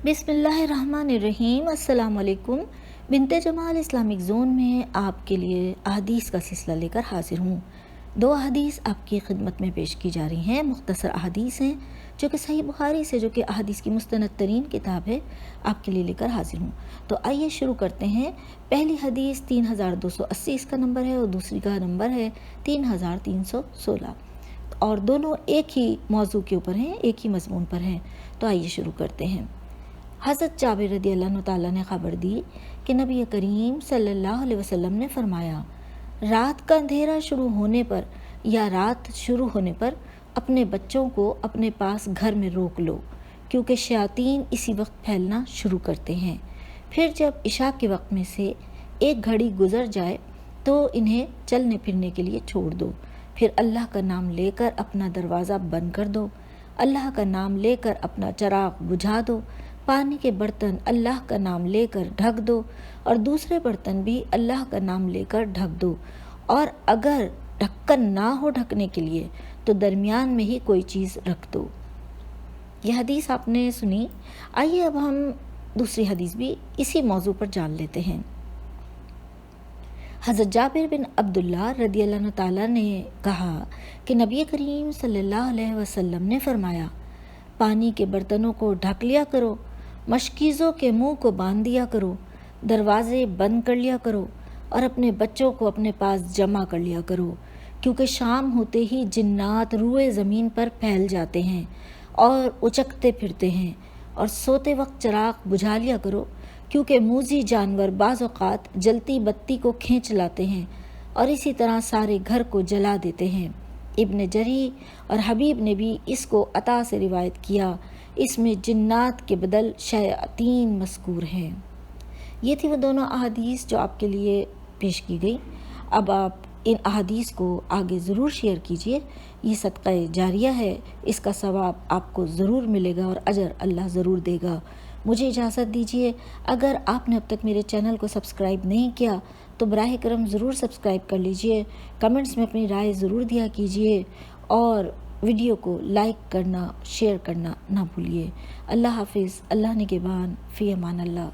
बिस्मिल्लाहिर्रहमानिर्रहीम। अस्सलाम वालेकुम। बिनते जमाल इस्लामिक ज़ोन में आपके लिए अहादीस का सिलसिला लेकर हाजिर हूँ। 2 अहादीस आपकी खिदमत में पेश की जा रही हैं। मुख्तसर अहादीस हैं जो कि सही बुखारी से, जो कि अहादीस की मुस्तनद तरीन किताब है, आपके लिए लेकर हाजिर हूँ। तो आइए शुरू करते हैं। पहली हदीस 3280 इसका नंबर है और दूसरी का नंबर है 3316 और दोनों एक ही मौजू के ऊपर हैं, एक ही मज़मून पर हैं। तो आइए शुरू करते हैं। हज़रत जाबिर रज़ियल्लाहु ताला ने ख़बर दी कि नबी करीम सल्लल्लाहु अलैहि वसल्लम ने फरमाया, रात का अंधेरा शुरू होने पर या रात शुरू होने पर अपने बच्चों को अपने पास घर में रोक लो, क्योंकि शयातीन इसी वक्त फैलना शुरू करते हैं। फिर जब इशा के वक्त में से एक घड़ी गुजर जाए तो इन्हें चलने फिरने के लिए छोड़ दो। फिर अल्लाह का नाम लेकर अपना दरवाज़ा बंद कर दो, अल्लाह का नाम लेकर अपना चिराग बुझा दो, पानी के बर्तन अल्लाह का नाम लेकर ढक दो और दूसरे बर्तन भी अल्लाह का नाम लेकर ढक दो, और अगर ढक्कन ना हो ढकने के लिए तो दरमियान में ही कोई चीज़ रख दो। यह हदीस आपने सुनी। आइए अब हम दूसरी हदीस भी इसी मौजू पर जान लेते हैं। हज़रत जाबिर बिन अब्दुल्लाह रज़ियल्लाहु ताला ने कहा कि नबी करीम सल्लल्लाहु अलैहि वसल्लम ने फरमाया, पानी के बर्तनों को ढक लिया करो, मशकीज़ों के मुंह को बांध दिया करो, दरवाजे बंद कर लिया करो और अपने बच्चों को अपने पास जमा कर लिया करो, क्योंकि शाम होते ही जिन्नात रूए ज़मीन पर फैल जाते हैं और उचकते फिरते हैं। और सोते वक्त चिराग बुझा लिया करो, क्योंकि मूजी जानवर बाज़ औक़ात जलती बत्ती को खींच लाते हैं और इसी तरह सारे घर को जला देते हैं। इब्न जरी और हबीब ने भी इसको अता से रिवायत किया। इसमें जिन्नात के बदल शयातीन मज़कूर हैं। ये थी वो दोनों अहादीस जो आपके लिए पेश की गई। अब आप इन अहादीस को आगे ज़रूर शेयर कीजिए। ये सदक़ा जारिया है, इसका सवाब आपको ज़रूर मिलेगा और अजर अल्लाह ज़रूर देगा। मुझे इजाज़त दीजिए। अगर आपने अब तक मेरे चैनल को सब्सक्राइब नहीं किया तो बराह करम ज़रूर सब्सक्राइब कर लीजिए। कमेंट्स में अपनी राय ज़रूर दिया कीजिए और वीडियो को लाइक करना, शेयर करना ना भूलिए। अल्लाह हाफिज़। अल्लाह निगहबान। फ़ी अमान अल्लाह।